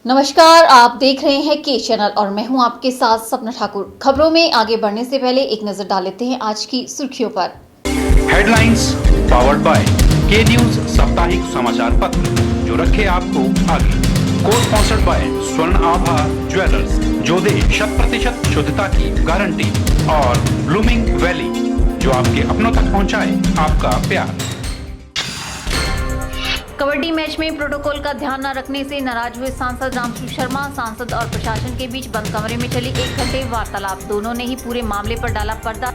नमस्कार, आप देख रहे हैं के चैनल और मैं हूं आपके साथ सपना ठाकुर। खबरों में आगे बढ़ने से पहले एक नजर डाल लेते हैं आज की सुर्खियों पर। हेडलाइंस पावर्ड बाय के न्यूज साप्ताहिक समाचार पत्र, जो रखे आपको आगे। को स्पॉन्सर्ड बाय स्वर्ण आभा ज्वेलर्स, जो दे 100% शुद्धता की गारंटी, और ब्लूमिंग वैली, जो आपके अपनों तक पहुंचाए आपका प्यार। कबड्डी मैच में प्रोटोकॉल का ध्यान न रखने से नाराज हुए सांसद रामसू शर्मा। सांसद और प्रशासन के बीच बंद कमरे में चली 1 घंटे वार्तालाप। दोनों ने ही पूरे मामले पर डाला पर्दा।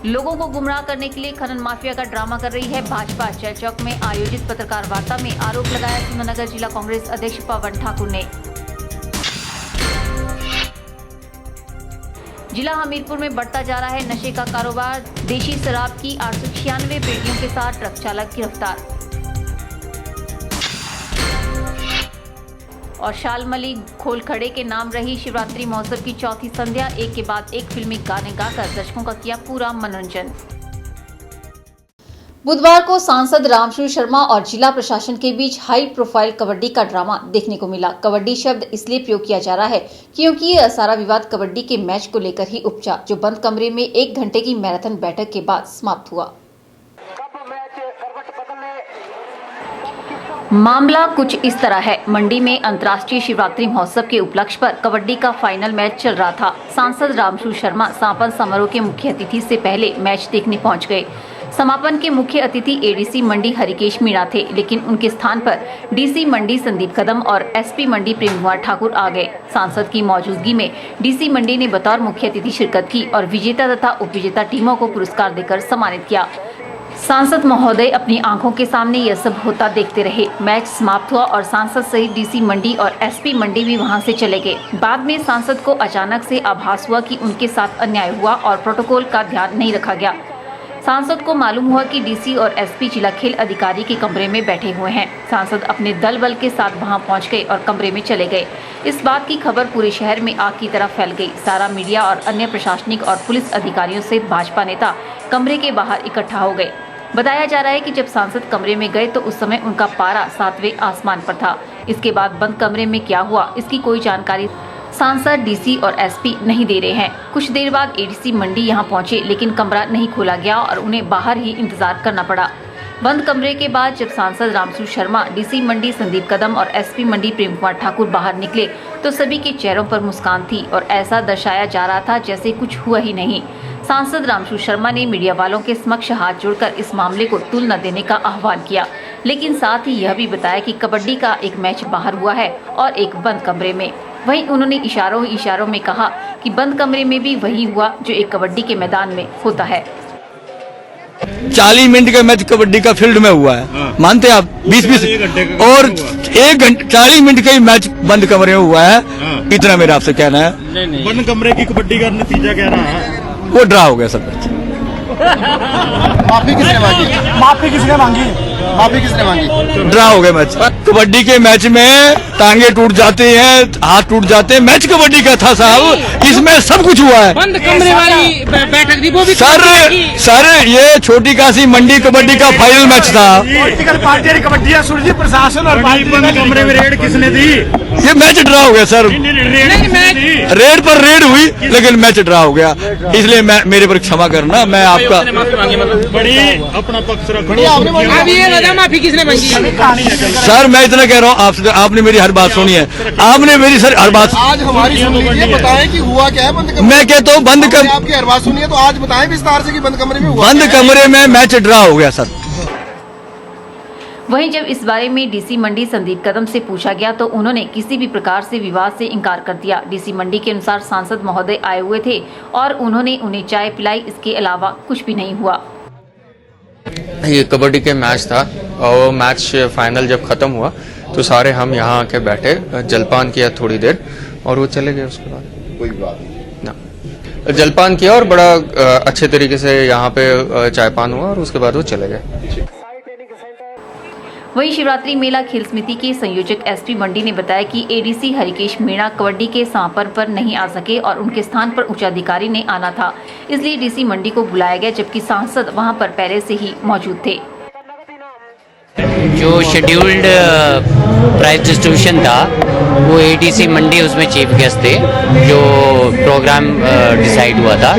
लोगों को गुमराह करने के लिए खनन माफिया का ड्रामा कर रही है भाजपा। जय चौक में आयोजित पत्रकार वार्ता में आरोप लगाया सुंदरनगर जिला कांग्रेस अध्यक्ष पवन ठाकुर ने। जिला हमीरपुर में बढ़ता जा रहा है नशे का कारोबार। देशी शराब की 896 पेटियों के साथ ट्रक चालक गिरफ्तार। और शालमली खोलखड़े के नाम रही शिवरात्रि महोत्सव की चौथी संध्या। एक के बाद एक फिल्मी गाने गाकर दर्शकों का किया पूरा मनोरंजन। बुधवार को सांसद रामसू शर्मा और जिला प्रशासन के बीच हाई प्रोफाइल कबड्डी का ड्रामा देखने को मिला। कबड्डी शब्द इसलिए प्रयोग किया जा रहा है क्योंकि ये सारा विवाद कबड्डी के मैच को लेकर ही उपजा, जो बंद कमरे में 1 घंटे की मैराथन बैठक के बाद समाप्त हुआ। मामला कुछ इस तरह है। मंडी में अंतर्राष्ट्रीय शिवरात्रि महोत्सव के उपलक्ष्य पर कबड्डी का फाइनल मैच चल रहा था। सांसद रामसू शर्मा समापन समारोह के मुख्य अतिथि से पहले मैच देखने पहुंच गए। समापन के मुख्य अतिथि एडीसी मंडी हरिकेश मीणा थे, लेकिन उनके स्थान पर डीसी मंडी संदीप कदम और एसपी मंडी प्रेम कुमार ठाकुर आ गए। सांसद की मौजूदगी में डीसी मंडी ने बतौर मुख्य अतिथि शिरकत की और विजेता तथा उपविजेता टीमों को पुरस्कार देकर सम्मानित किया। सांसद महोदय अपनी आंखों के सामने यह सब होता देखते रहे। मैच समाप्त हुआ और सांसद सहित डीसी मंडी और एसपी मंडी भी वहां से चले गए। बाद में सांसद को अचानक से आभास हुआ कि उनके साथ अन्याय हुआ और प्रोटोकॉल का ध्यान नहीं रखा गया। सांसद को मालूम हुआ कि डीसी और एसपी जिला खेल अधिकारी के कमरे में बैठे हुए हैं। सांसद अपने दल बल के साथ वहां पहुंच गए और कमरे में चले गए। इस बात की खबर पूरे शहर में आग की तरह फैल गई। सारा मीडिया और अन्य प्रशासनिक और पुलिस अधिकारियों से भाजपा नेता कमरे के बाहर इकट्ठा हो गए। बताया जा रहा है कि जब सांसद कमरे में गए तो उस समय उनका पारा 7वें आसमान पर था। इसके बाद बंद कमरे में क्या हुआ, इसकी कोई जानकारी सांसद, डीसी और एसपी नहीं दे रहे हैं। कुछ देर बाद एडीसी मंडी यहां पहुंचे, लेकिन कमरा नहीं खोला गया और उन्हें बाहर ही इंतजार करना पड़ा। बंद कमरे के बाद जब सांसद रामसू शर्मा, डीसी मंडी संदीप कदम और एसपी मंडी प्रेम कुमार ठाकुर बाहर निकले तो सभी के चेहरों पर मुस्कान थी और ऐसा दर्शाया जा रहा था जैसे कुछ हुआ ही नहीं। सांसद रामसू शर्मा ने मीडिया वालों के समक्ष हाथ जोड़कर इस मामले को तुल न देने का आह्वान किया, लेकिन साथ ही यह भी बताया कि कबड्डी का एक मैच बाहर हुआ है और एक बंद कमरे में। वहीं उन्होंने इशारों में कहा कि बंद कमरे में भी वही हुआ जो एक कबड्डी के मैदान में होता है। 40 मिनट का मैच कबड्डी का फील्ड में हुआ है। मानते आप 20-20 और 1 घंटे 40 मिनट का ही मैच बंद कमरे में हुआ है। इतना मेरा आपसे कहना है। बंद कमरे की कबड्डी का नतीजा क्या रहा है? वो ड्रा हो गया सब मैच। माफी किसने मांगी? माफी किसने मांगी? ड्रा हो गया मैच। कबड्डी के मैच में टांगे टूट जाते हैं, हाथ टूट जाते हैं। मैच कबड्डी का था साहब, इसमें सब कुछ हुआ है। बंद कमरे वाली बैठक थी वो भी सर ये छोटी काशी मंडी कबड्डी का फाइनल मैच था। पॉलिटिकल पार्टी कबड्डी सुलझी, प्रशासन और बंद कमरे में रेड किसने दी? ये मैच ड्रा हो गया सर। रेड पर रेड हुई, लेकिन मैच ड्रा हो गया। इसलिए मेरे पर क्षमा करना। मैं आपका बड़ी अपना पक्ष रखो। माफी किसने मांगी? सर मैं इतना कह रहा हूँ आपसे, आपने मेरी हर बात सुनी है। आपने मेरी सर हर बात आज हमारी सुन लीजिए, बताएं कि हुआ क्या है बंद कमरे। मैं कहता हूँ आपकी हर बात सुनिए तो आज बताएं विस्तार से कि बंद कमरे में हुआ। बंद कमरे में मैच ड्रा हो गया सर। वहीं जब इस बारे में डीसी मंडी संदीप कदम से पूछा गया तो उन्होंने किसी भी प्रकार से विवाद से इनकार कर दिया। डीसी मंडी के अनुसार सांसद महोदय आए हुए थे और उन्होंने उन्हें चाय पिलाई, इसके अलावा कुछ भी नहीं हुआ। ये कबड्डी के मैच था और वो मैच फाइनल जब खत्म हुआ तो सारे हम यहाँ आके बैठे, जलपान किया थोड़ी देर और वो चले गए। उसके बाद कोई बात ना जलपान किया और बड़ा अच्छे तरीके से यहाँ पे चाय पान हुआ और उसके बाद वो चले गए। वहीं शिवरात्रि मेला खेल समिति के संयोजक एसपी मंडी ने बताया कि एडीसी हरिकेश मीणा कबड्डी के समापन पर नहीं आ सके और उनके स्थान पर उच्चाधिकारी ने आना था, इसलिए डीसी मंडी को बुलाया गया, जबकि सांसद वहां पर पहले से ही मौजूद थे। जो शेड्यूल्ड प्राइज डिस्ट्रीब्यूशन था वो एडीसी मंडी उसमें चीफ गेस्ट थे। जो प्रोग्राम डिसाइड हुआ था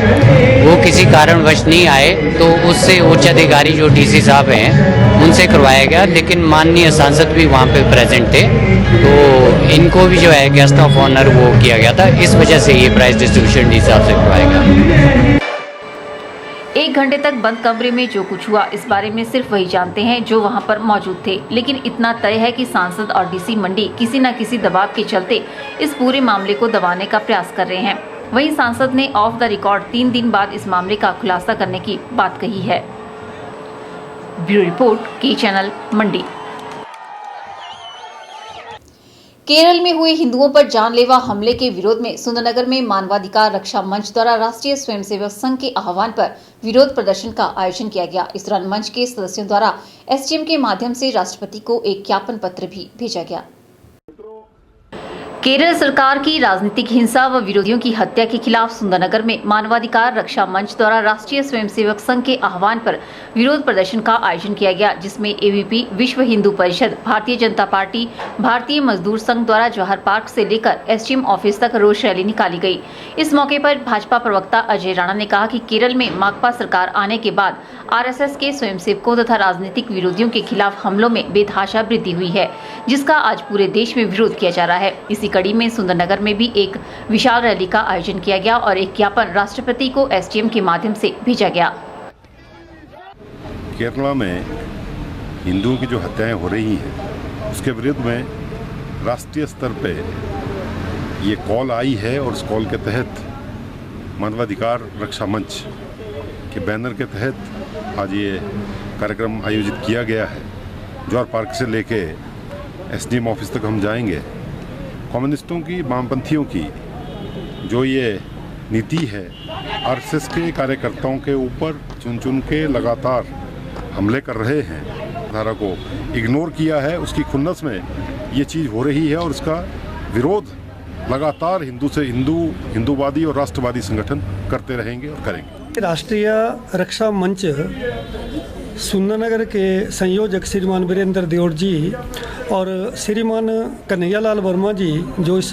वो किसी कारणवश नहीं आए, तो उससे उच्च अधिकारी जो डीसी साहब हैं उनसे करवाया गया, लेकिन माननीय सांसद भी वहाँ पे प्रेजेंट थे, तो इनको भी जो है गेस्ट ऑफ ऑनर वो किया गया था। इस वजह से ये प्राइज डिस्ट्रीब्यूशन डी साहब से करवाया गया। 1 घंटे तक बंद कमरे में जो कुछ हुआ इस बारे में सिर्फ वही जानते हैं जो वहां पर मौजूद थे, लेकिन इतना तय है कि सांसद और डीसी मंडी किसी न किसी दबाव के चलते इस पूरे मामले को दबाने का प्रयास कर रहे हैं। वहीं सांसद ने ऑफ द रिकॉर्ड 3 दिन बाद इस मामले का खुलासा करने की बात कही है। ब्यूरो रिपोर्ट, के चैनल, मंडी। केरल में हुए हिंदुओं पर जानलेवा हमले के विरोध में सुंदरनगर में मानवाधिकार रक्षा मंच द्वारा राष्ट्रीय स्वयंसेवक संघ के आह्वान पर विरोध प्रदर्शन का आयोजन किया गया। इस दौरान मंच के सदस्यों द्वारा एसडीएम के माध्यम से राष्ट्रपति को एक ज्ञापन पत्र भी भेजा गया। केरल सरकार की राजनीतिक हिंसा व विरोधियों की हत्या के खिलाफ सुंदरनगर में मानवाधिकार रक्षा मंच द्वारा राष्ट्रीय स्वयंसेवक संघ के आह्वान पर विरोध प्रदर्शन का आयोजन किया गया, जिसमें एबीपी, विश्व हिंदू परिषद, भारतीय जनता पार्टी, भारतीय मजदूर संघ द्वारा जवाहर पार्क से लेकर एसडीएम ऑफिस तक रोड रैली निकाली गई। इस मौके पर भाजपा प्रवक्ता अजय राणा ने कहा कि केरल में माकपा सरकार आने के बाद आरएसएस के स्वयंसेवकों तथा राजनीतिक विरोधियों के खिलाफ हमलों में बेतहाशा वृद्धि हुई है, जिसका आज पूरे देश में विरोध किया जा रहा है। इसी कड़ी में सुंदरनगर में भी एक विशाल रैली का आयोजन किया गया और एक ज्ञापन राष्ट्रपति को एसडीएम के माध्यम से भेजा गया। केरला में हिंदुओं की जो हत्याएं हो रही हैं उसके विरुद्ध में राष्ट्रीय स्तर पे ये कॉल आई है और उस कॉल के तहत मानवाधिकार रक्षा मंच के बैनर के तहत आज ये कार्यक्रम आयोजित किया गया है। जवाहर पार्क से लेके एसडीएम ऑफिस तक हम जाएंगे। कम्युनिस्टों की, वामपंथियों की जो ये नीति है, आरएसएस के कार्यकर्ताओं के ऊपर चुन चुन के लगातार हमले कर रहे हैं, धारा को इग्नोर किया है, उसकी खुन्नस में ये चीज़ हो रही है और उसका विरोध लगातार हिंदू से हिंदूवादी और राष्ट्रवादी संगठन करते रहेंगे और करेंगे। राष्ट्रीय रक्षा मंच सुंदरनगर के संयोजक श्रीमान वीरेंद्र देओर जी और श्रीमान कन्हैयालाल वर्मा जी जो इस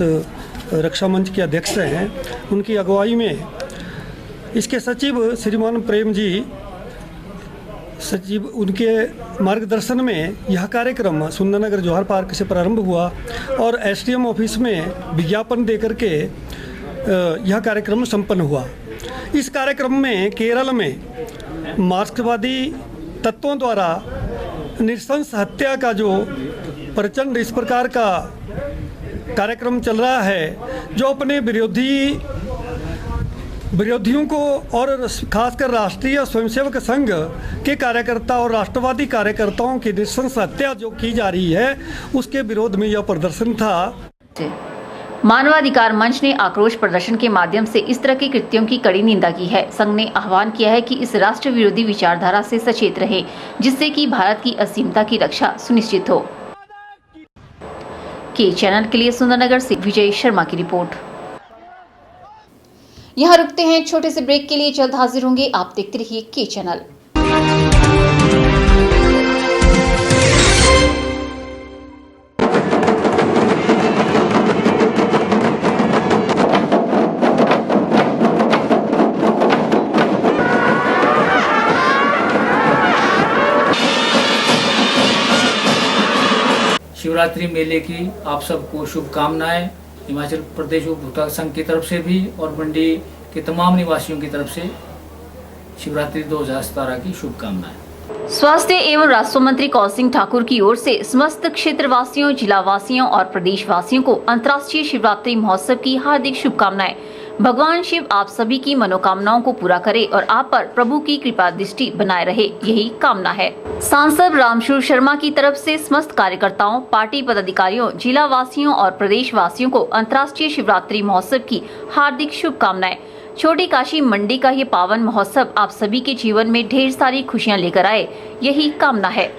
रक्षा मंच के अध्यक्ष हैं, उनकी अगुवाई में इसके सचिव श्रीमान प्रेम जी, सचिव उनके मार्गदर्शन में यह कार्यक्रम सुंदरनगर जवाहर पार्क से प्रारंभ हुआ और एसडीएम ऑफिस में विज्ञापन देकर के यह कार्यक्रम संपन्न हुआ। इस कार्यक्रम में केरल में मार्क्सवादी तत्वों द्वारा नृशंस हत्या का जो प्रचंड इस प्रकार का कार्यक्रम चल रहा है, जो अपने विरोधियों को और खासकर राष्ट्रीय स्वयंसेवक संघ के कार्यकर्ता और राष्ट्रवादी कार्यकर्ताओं की नृशंस हत्या जो की जा रही है, उसके विरोध में यह प्रदर्शन था। मानवाधिकार मंच ने आक्रोश प्रदर्शन के माध्यम से इस तरह के कृत्यों की कड़ी निंदा की है। संघ ने आह्वान किया है कि इस राष्ट्र विरोधी विचारधारा से सचेत रहे, जिससे कि भारत की असीमता की रक्षा सुनिश्चित हो। के चैनल के लिए सुंदरनगर से विजय शर्मा की रिपोर्ट। यहाँ रुकते हैं छोटे से ब्रेक के लिए, जल्द हाजिर होंगे। आप देखते रहिए के चैनल। शिवरात्रि मेले की आप सबको शुभकामनाएं। हिमाचल प्रदेश उपभोक्ता संघ की तरफ से भी और मंडी के तमाम निवासियों की तरफ से शिवरात्रि 2017 की शुभकामनाएं। स्वास्थ्य एवं राजस्व मंत्री कौल सिंह ठाकुर की ओर से समस्त क्षेत्रवासियों, जिलावासियों और प्रदेशवासियों को अंतर्राष्ट्रीय शिवरात्रि महोत्सव की हार्दिक शुभकामनाएं। भगवान शिव आप सभी की मनोकामनाओं को पूरा करे और आप पर प्रभु की कृपा दृष्टि बनाए रहे, यही कामना है। सांसद रामशूर शर्मा की तरफ से समस्त कार्यकर्ताओं, पार्टी पदाधिकारियों, जिला वासियों और प्रदेश वासियों को अंतर्राष्ट्रीय शिवरात्रि महोत्सव की हार्दिक शुभकामनाएं। छोटी काशी मंडी का ये पावन महोत्सव आप सभी के जीवन में ढेर सारी खुशियां लेकर आए, यही कामना है।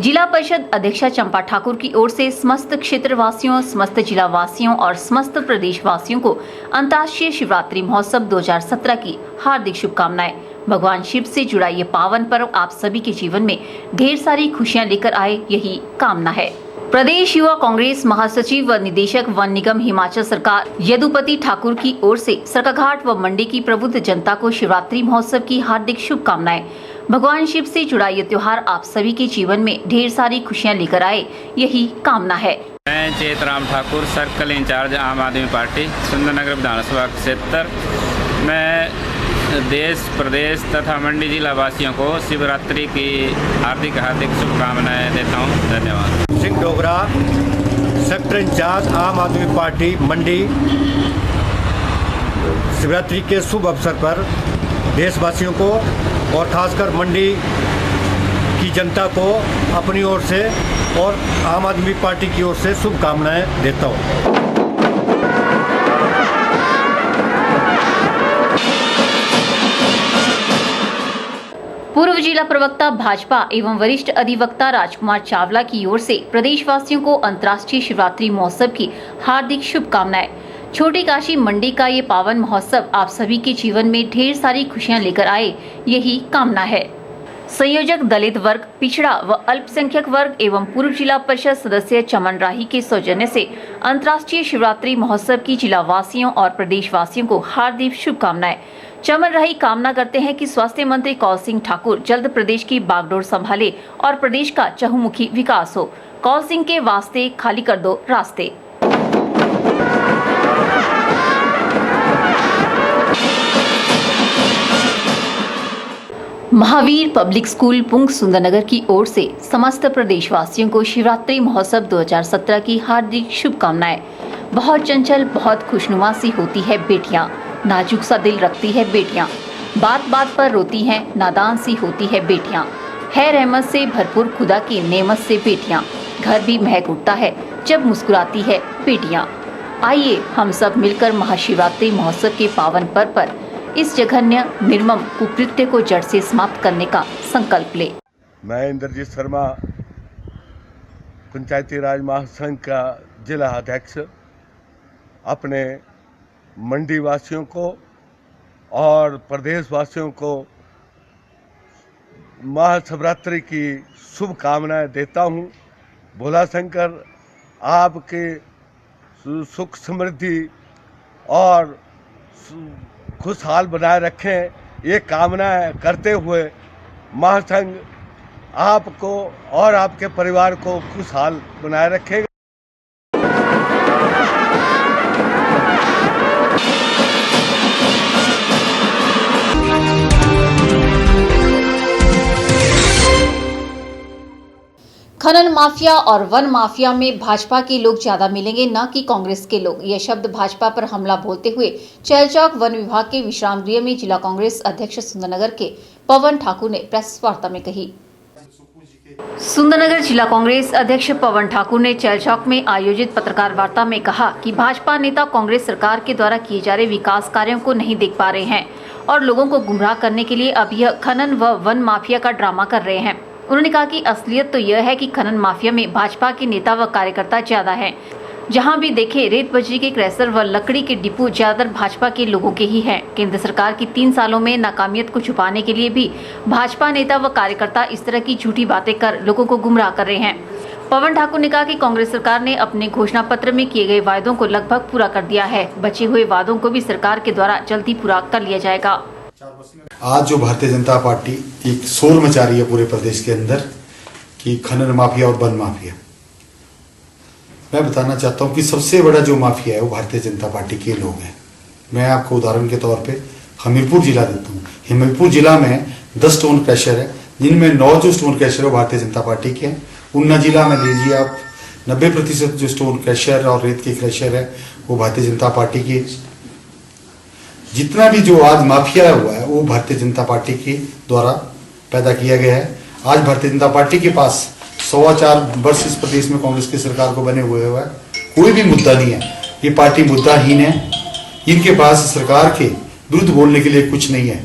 जिला परिषद अध्यक्षा चंपा ठाकुर की ओर से समस्त क्षेत्रवासियों, समस्त जिला वासियों और समस्त प्रदेश वासियों को अंतर्राष्ट्रीय शिवरात्रि महोत्सव 2017 की हार्दिक शुभकामनाएं। भगवान शिव से जुड़ा ये पावन पर्व आप सभी के जीवन में ढेर सारी खुशियां लेकर आए, यही कामना है। प्रदेश युवा कांग्रेस महासचिव व निदेशक वन निगम हिमाचल सरकार यदुपति ठाकुर की ओर से सरकाघाट व मंडी की प्रबुद्ध जनता को शिवरात्रि महोत्सव की हार्दिक शुभकामनाएं। भगवान शिव से जुड़ा ये त्योहार आप सभी के जीवन में ढेर सारी खुशियां लेकर आए, यही कामना है। मैं चेतराम ठाकुर, सर्कल इंचार्ज आम आदमी पार्टी, सुंदरनगर विधानसभा क्षेत्र। मैं देश प्रदेश तथा मंडी जिला वासियों को शिवरात्रि की हार्दिक शुभकामनाएं देता हूं। धन्यवाद। सिंह डोगरा, सेक्टर इंचार्ज आम आदमी पार्टी मंडी। शिवरात्रि के शुभ अवसर पर देशवासियों को और खासकर मंडी की जनता को अपनी ओर से और आम आदमी पार्टी की ओर से शुभकामनाएं देता हूं। पूर्व जिला प्रवक्ता भाजपा एवं वरिष्ठ अधिवक्ता राजकुमार चावला की ओर से प्रदेशवासियों को अंतर्राष्ट्रीय शिवरात्रि महोत्सव की हार्दिक शुभकामनाएं। छोटी काशी मंडी का ये पावन महोत्सव आप सभी के जीवन में ढेर सारी खुशियां लेकर आए, यही कामना है। संयोजक दलित वर्ग, पिछड़ा व अल्पसंख्यक वर्ग एवं पूर्व जिला परिषद सदस्य चमन राही के सौजन्य से अंतर्राष्ट्रीय शिवरात्रि महोत्सव की जिला वासियों और प्रदेशवासियों को हार्दिक शुभकामनाएं। चमन राही कामना करते हैं कि स्वास्थ्य मंत्री कौल सिंह ठाकुर जल्द प्रदेश की बागडोर संभाले और प्रदेश का चहुमुखी विकास हो। कौल सिंह के वास्ते खाली कर दो रास्ते। महावीर पब्लिक स्कूल पुंग सुंदरनगर की ओर से समस्त प्रदेशवासियों को शिवरात्रि महोत्सव 2017 की हार्दिक शुभकामनाएं। बहुत चंचल, बहुत खुशनुमा सी होती है बेटियां, नाजुक सा दिल रखती है बेटियां, बात बात पर रोती हैं, नादान सी होती है बेटियां, है रहमत से भरपूर खुदा की नेमत से बेटियां, घर भी महक उठता है जब मुस्कुराती है बेटियां। आइए हम सब मिलकर महाशिवरात्रि महोत्सव के पावन पर्व पर इस जघन्य निर्मम कुकृत्य को जड़ से समाप्त करने का संकल्प ले। मैं इंद्रजीत शर्मा, पंचायती राज महासंघ का जिला अध्यक्ष, अपने मंडी वासियों को और प्रदेश वासियों को महाशिवरात्रि की शुभकामनाएं देता हूं। भोला शंकर आपके सुख समृद्धि और खुशहाल बनाए रखें, ये कामनाएं करते हुए महासंघ आपको और आपके परिवार को खुशहाल बनाए रखेगा। खनन माफिया और वन माफिया में भाजपा के लोग ज्यादा मिलेंगे, न कि कांग्रेस के लोग। यह शब्द भाजपा पर हमला बोलते हुए चैलचौक वन विभाग के विश्राम गृह में जिला कांग्रेस अध्यक्ष सुंदरनगर के पवन ठाकुर ने प्रेस वार्ता में कही। सुंदरनगर जिला कांग्रेस अध्यक्ष पवन ठाकुर ने चैलचौक में आयोजित पत्रकार वार्ता में कहा कि भाजपा नेता कांग्रेस सरकार के द्वारा किए जा रहे विकास कार्यों को नहीं देख पा रहे हैं और लोगों को गुमराह करने के लिए अब यह खनन व वन माफिया का ड्रामा कर रहे हैं। उन्होंने कहा कि असलियत तो यह है कि खनन माफिया में भाजपा के नेता व कार्यकर्ता ज्यादा हैं। जहां भी देखे रेत बजरी के क्रैशर व लकड़ी के डिपो ज्यादातर भाजपा के लोगों के ही हैं। केंद्र सरकार की 3 सालों में नाकामियत को छुपाने के लिए भी भाजपा नेता व कार्यकर्ता इस तरह की झूठी बातें कर लोगों को गुमराह कर रहे हैं। पवन ठाकुर ने कहा कि कांग्रेस सरकार ने अपने घोषणा पत्र में किए गए वायदों को लगभग पूरा कर दिया है। बचे हुए वादों को भी सरकार के द्वारा जल्दी पूरा कर लिया जाएगा। आज जो भारतीय जनता पार्टी एक शोर मचा रही है पूरे प्रदेश के अंदर कि खनन माफिया और वन माफिया, मैं बताना चाहता हूं कि सबसे बड़ा जो माफिया है वो भारतीय जनता पार्टी के लोग हैं। मैं आपको उदाहरण के तौर पे हमीरपुर जिला देता हूँ। हमीरपुर जिला में 10 स्टोन क्रशर है, जिनमें 9 जो स्टोन क्रशर है वो भारतीय जनता पार्टी के हैं। ऊना जिला में लीजिए आप 90% जो स्टोन क्रशर और रेत के क्रशर है वो भारतीय जनता पार्टी के। जितना भी जो आज माफिया हुआ है वो भारतीय जनता पार्टी के द्वारा पैदा किया गया है। आज भारतीय जनता पार्टी के पास 4.25 वर्ष इस प्रदेश में कांग्रेस की सरकार को बने हुए हुआ है, कोई भी मुद्दा नहीं है। ये पार्टी मुद्दाहीन है। इनके पास सरकार के विरुद्ध बोलने के लिए कुछ नहीं है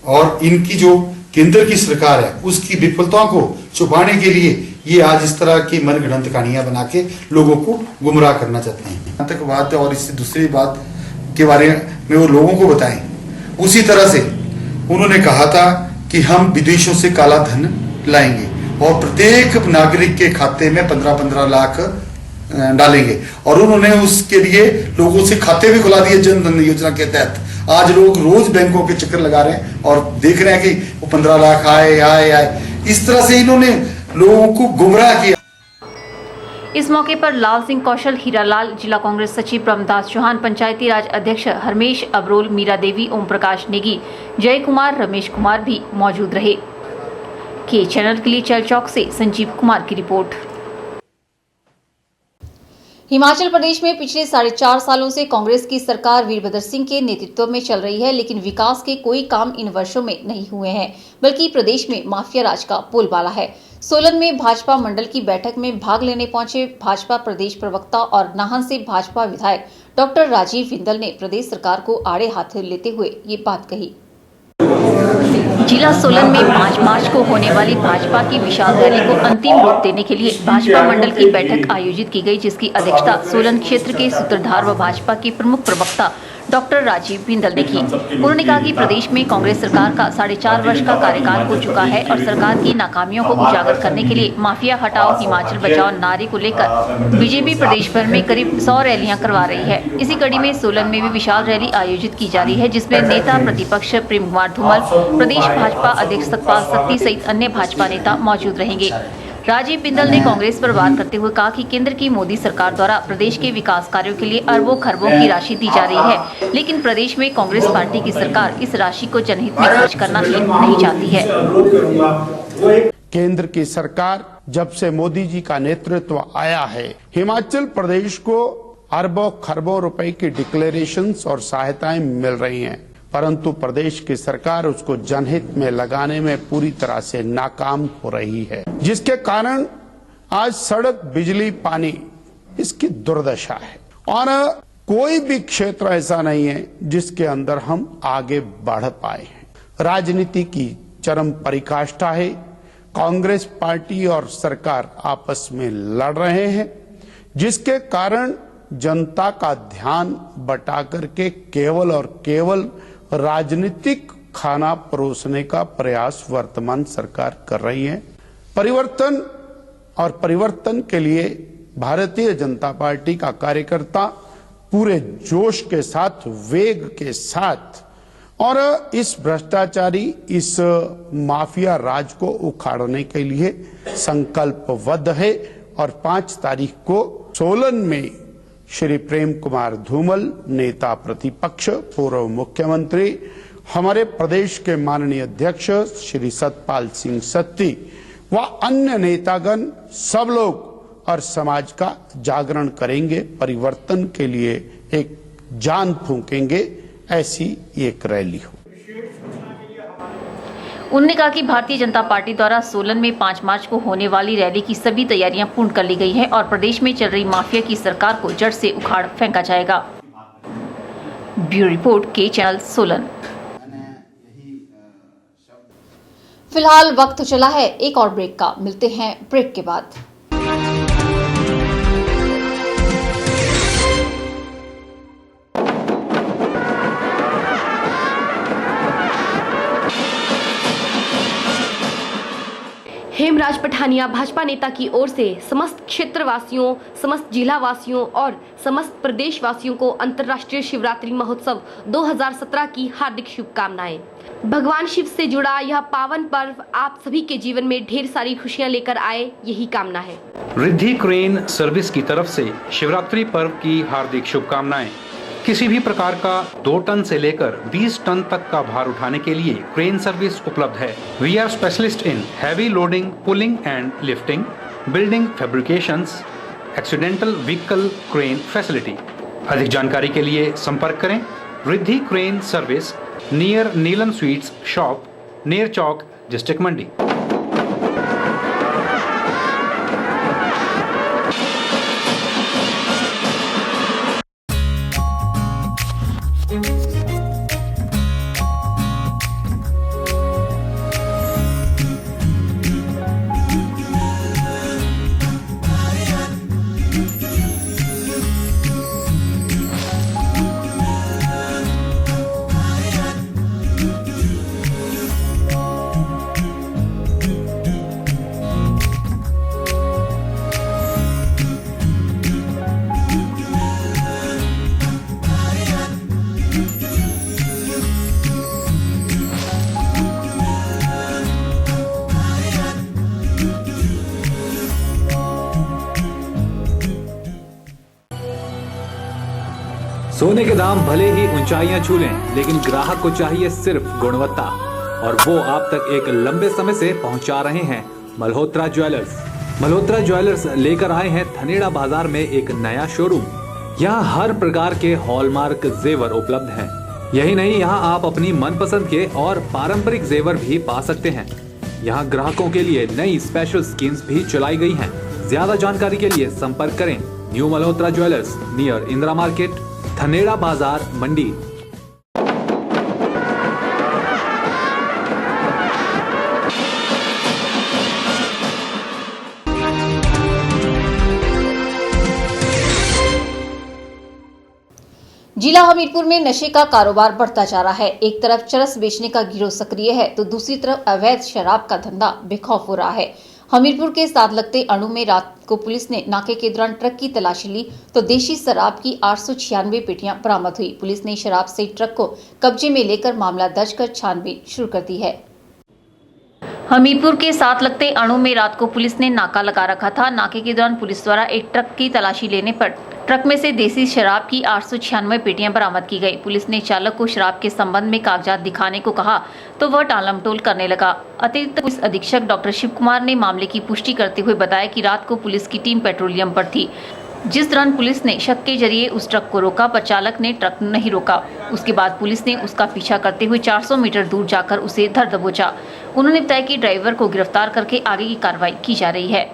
और इनकी जो केंद्र की सरकार है उसकी विफलताओं को छुपाने के लिए ये आज इस तरह की मनगढ़ंत कहानियां बना के लोगों को गुमराह करना चाहते हैं। आतंकवाद और इससे दूसरी बात के बारे में वो लोगों को बताएं। उसी तरह से उन्होंने कहा था कि हम विदेशों से काला धन लाएंगे और प्रत्येक नागरिक के खाते में 15-15 लाख डालेंगे और उन्होंने उसके लिए लोगों से खाते भी खुला दिए जन धन योजना के तहत। आज लोग रोज बैंकों के चक्कर लगा रहे हैं और देख रहे हैं कि वो 15 लाख आए। इस तरह से इन्होंने लोगों को गुमराह किया। इस मौके पर लाल सिंह कौशल, हीरालाल, जिला कांग्रेस सचिव ब्रह्मदास चौहान, पंचायती राज अध्यक्ष हरमेश अबरोल, मीरा देवी, ओम प्रकाश नेगी, जय कुमार, रमेश कुमार भी मौजूद रहे। के चैनल के लिए चल चौक से संजीव कुमार की रिपोर्ट। हिमाचल प्रदेश में पिछले 4.5 सालों से कांग्रेस की सरकार वीरभद्र सिंह के नेतृत्व में चल रही है, लेकिन विकास के कोई काम इन वर्षों में नहीं हुए हैं, बल्कि प्रदेश में माफिया राज का बोलबाला है। सोलन में भाजपा मंडल की बैठक में भाग लेने पहुंचे भाजपा प्रदेश प्रवक्ता और नाहन से भाजपा विधायक डॉक्टर राजीव बिंदल ने प्रदेश सरकार को आड़े हाथ लेते हुए ये बात कही। जिला सोलन में 5 मार्च को होने वाली भाजपा की विशाल रैली को अंतिम रूप देने के लिए भाजपा मंडल की बैठक आयोजित की गई, जिसकी अध्यक्षता सोलन क्षेत्र के सूत्रधार व भाजपा के प्रमुख प्रवक्ता डॉक्टर राजीव बिंदल ने की। उन्होंने कहा कि प्रदेश में कांग्रेस सरकार का 4.5 वर्ष का कार्यकाल हो चुका है और सरकार की नाकामियों को उजागर करने के लिए माफिया हटाओ हिमाचल बचाओ नारे को लेकर बीजेपी प्रदेश भर में करीब 100 रैलियां करवा रही है। इसी कड़ी में सोलन में भी विशाल रैली आयोजित की जा रही है, जिसमें नेता प्रतिपक्ष प्रेम कुमार धूमल, प्रदेश भाजपा अध्यक्ष सतपाल सत्ती सहित अन्य भाजपा नेता मौजूद रहेंगे। राजीव बिंदल ने कांग्रेस पर वार करते हुए कहा कि केंद्र की मोदी सरकार द्वारा प्रदेश के विकास कार्यों के लिए अरबों खरबों की राशि दी जा रही है, लेकिन प्रदेश में कांग्रेस पार्टी की सरकार इस राशि को जनहित में खर्च करना ही नहीं चाहती है। केंद्र की सरकार जब से मोदी जी का नेतृत्व आया है, हिमाचल प्रदेश को अरबों खरबों रुपए की डिक्लेरेशंस और सहायताएं मिल रही हैं, परंतु प्रदेश की सरकार उसको जनहित में लगाने में पूरी तरह से नाकाम हो रही है, जिसके कारण आज सड़क, बिजली, पानी इसकी दुर्दशा है। और कोई भी क्षेत्र ऐसा नहीं है जिसके अंदर हम आगे बढ़ पाए हैं। राजनीति की चरम पराकाष्ठा है। कांग्रेस पार्टी और सरकार आपस में लड़ रहे हैं, जिसके कारण जनता का ध्यान बटा करके केवल और केवल राजनीतिक खाना परोसने का प्रयास वर्तमान सरकार कर रही है। परिवर्तन और परिवर्तन के लिए भारतीय जनता पार्टी का कार्यकर्ता पूरे जोश के साथ, वेग के साथ और इस भ्रष्टाचारी, इस माफिया राज को उखाड़ने के लिए संकल्पबद्ध है। और 5 तारीख को सोलन में श्री प्रेम कुमार धूमल, नेता प्रतिपक्ष, पूर्व मुख्यमंत्री, हमारे प्रदेश के माननीय अध्यक्ष श्री सतपाल सिंह सत्ती व अन्य नेतागण सब लोग और समाज का जागरण करेंगे, परिवर्तन के लिए एक जान फूंकेंगे, ऐसी एक रैली हो। उन्होंने कहा कि भारतीय जनता पार्टी द्वारा सोलन में 5 मार्च को होने वाली रैली की सभी तैयारियां पूर्ण कर ली गई हैं और प्रदेश में चल रही माफिया की सरकार को जड़ से उखाड़ फेंका जाएगा। ब्यूरो रिपोर्ट, के चैनल सोलन। फिलहाल वक्त चला है एक और ब्रेक का, मिलते हैं ब्रेक के बाद। हेमराज पठानिया भाजपा नेता की ओर से समस्त क्षेत्रवासियों, समस्त जिला वासियों और समस्त प्रदेश वासियों को अंतर्राष्ट्रीय शिवरात्रि महोत्सव 2017 की हार्दिक शुभकामनाएं। भगवान शिव से जुड़ा यह पावन पर्व आप सभी के जीवन में ढेर सारी खुशियां लेकर आए, यही कामना है। रिद्धि क्रेन सर्विस की तरफ से शिवरात्रि पर्व की हार्दिक शुभकामनाएं। किसी भी प्रकार का 2 टन से लेकर 20 टन तक का भार उठाने के लिए क्रेन सर्विस उपलब्ध है। We are specialist in heavy loading, pulling and lifting, building fabrications, accidental vehicle crane facility. अधिक जानकारी के लिए संपर्क करें Riddhi crane service, near Neelam sweets shop, Ner Chowk, district Mandi. सोने के दाम भले ही ऊंचाइयां छू लें, लेकिन ग्राहक को चाहिए सिर्फ गुणवत्ता, और वो आप तक एक लंबे समय से पहुंचा रहे हैं मल्होत्रा ज्वेलर्स। मल्होत्रा ज्वेलर्स लेकर आए हैं धनेड़ा बाजार में एक नया शोरूम। यहाँ हर प्रकार के हॉलमार्क जेवर उपलब्ध हैं। यही नहीं, यहाँ आप अपनी मनपसंद के और पारंपरिक जेवर भी पा सकते हैं। यहाँ ग्राहकों के लिए नई स्पेशल स्कीम्स भी चलाई गई हैं। ज्यादा जानकारी के लिए संपर्क करें new Malhotra jewellers, near Indira market, Dhaneda Bazaar, Mandi. जिला हमीरपुर में नशे का कारोबार बढ़ता जा रहा है। एक तरफ चरस बेचने का गिरोह सक्रिय है तो दूसरी तरफ अवैध शराब का धंधा बेखौफ हो रहा है। हमीरपुर के साथ लगते अणु में रात को पुलिस ने नाके के दौरान ट्रक की तलाशी ली तो देशी शराब की 896 पेटियां बरामद हुई। पुलिस ने शराब से ट्रक को कब्जे में लेकर मामला दर्ज कर छानबीन शुरू कर दी है। हमीरपुर के साथ लगते अणु में रात को पुलिस ने नाका लगा रखा था। नाके के दौरान पुलिस द्वारा एक ट्रक की तलाशी लेने पर ट्रक में से देसी शराब की 896 पेटियां बरामद की गई। पुलिस ने चालक को शराब के संबंध में कागजात दिखाने को कहा तो वह टालमटोल करने लगा। अतिरिक्त पुलिस अधीक्षक डॉक्टर शिव कुमार ने मामले की पुष्टि करते हुए बताया कि रात को पुलिस की टीम पेट्रोलियम पर थी, जिस दौरान पुलिस ने शक के जरिए उस ट्रक को रोका पर चालक ने ट्रक नहीं रोका। उसके बाद पुलिस ने उसका पीछा करते हुए 400 मीटर दूर जाकर उसे धर दबोचा। उन्होंने बताया कि ड्राइवर को गिरफ्तार करके आगे की कार्रवाई की जा रही है।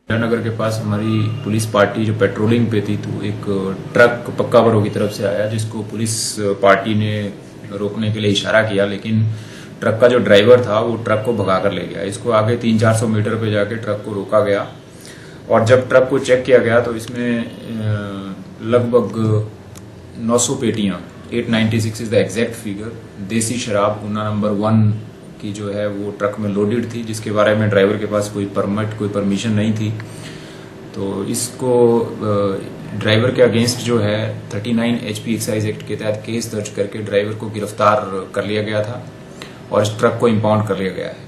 नगर के पास हमारी पुलिस पार्टी जो पेट्रोलिंग पे थी तो एक ट्रक पक्का बरों की तरफ से आया, जिसको पुलिस पार्टी ने रोकने के लिए इशारा किया, लेकिन ट्रक का जो ड्राइवर था वो ट्रक को भगा कर ले गया। इसको आगे 300-400 मीटर पे जाके ट्रक को रोका गया और जब ट्रक को चेक किया गया तो इसमें लगभग 900 पेटियां, 896 इज द एग्जैक्ट फिगर, देसी शराब गुना नंबर 1 की जो है वो ट्रक में लोडेड थी, जिसके बारे में ड्राइवर के पास कोई परमिट, कोई परमिशन नहीं थी। तो इसको ड्राइवर के अगेंस्ट जो है 39 HP एक्साइज एक्ट के तहत केस दर्ज करके ड्राइवर को गिरफ्तार कर लिया गया था और इस ट्रक को इंपाउंड कर लिया गया है।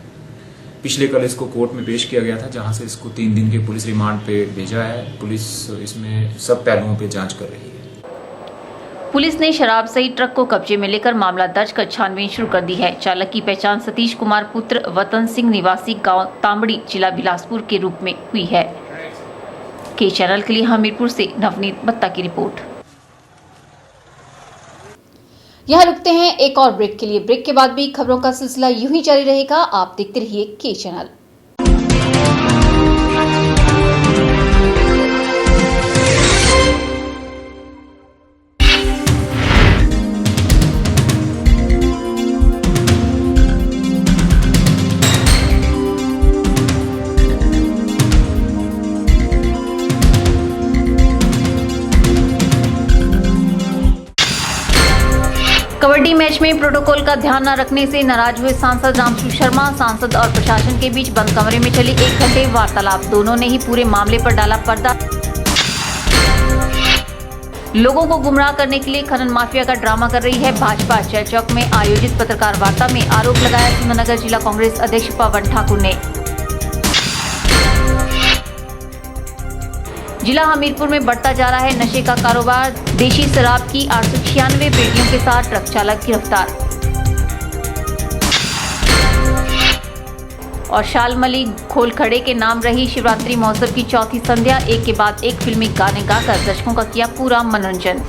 पिछले कल इसको कोर्ट में पेश किया गया था, जहां से इसको 3 दिन के पुलिस रिमांड पे भेजा है। पुलिस इसमें सब पहलुओं पे जांच कर रही है। पुलिस ने शराब सहित ट्रक को कब्जे में लेकर मामला दर्ज कर छानबीन शुरू कर दी है। चालक की पहचान सतीश कुमार पुत्र वतन सिंह निवासी गांव तांबड़ी, जिला बिलासपुर के रूप में हुई है। के चैनल के लिए हमीरपुर से नवनीत बत्ता की रिपोर्ट। यहाँ रुकते हैं एक और ब्रेक के लिए। ब्रेक के बाद भी खबरों का सिलसिला यूं ही जारी रहेगा। आप देखते रहिए के चैनल। कबड्डी मैच में प्रोटोकॉल का ध्यान न रखने से नाराज हुए सांसद रामशु शर्मा। सांसद और प्रशासन के बीच बंद कमरे में चली 1 घंटे वार्तालाप। दोनों ने ही पूरे मामले पर डाला पर्दा। लोगों को गुमराह करने के लिए खनन माफिया का ड्रामा कर रही है भाजपा। जय चौक में आयोजित पत्रकार वार्ता में आरोप लगाया सुंदरनगर जिला कांग्रेस अध्यक्ष पवन ठाकुर ने। जिला हमीरपुर में बढ़ता जा रहा है नशे का कारोबार। देशी शराब की 896 पेटियों के साथ ट्रक चालक गिरफ्तार। और शालमली खोलखड़े के नाम रही शिवरात्रि महोत्सव की चौथी संध्या। एक के बाद एक फिल्मी गाने गाकर दर्शकों का किया पूरा मनोरंजन।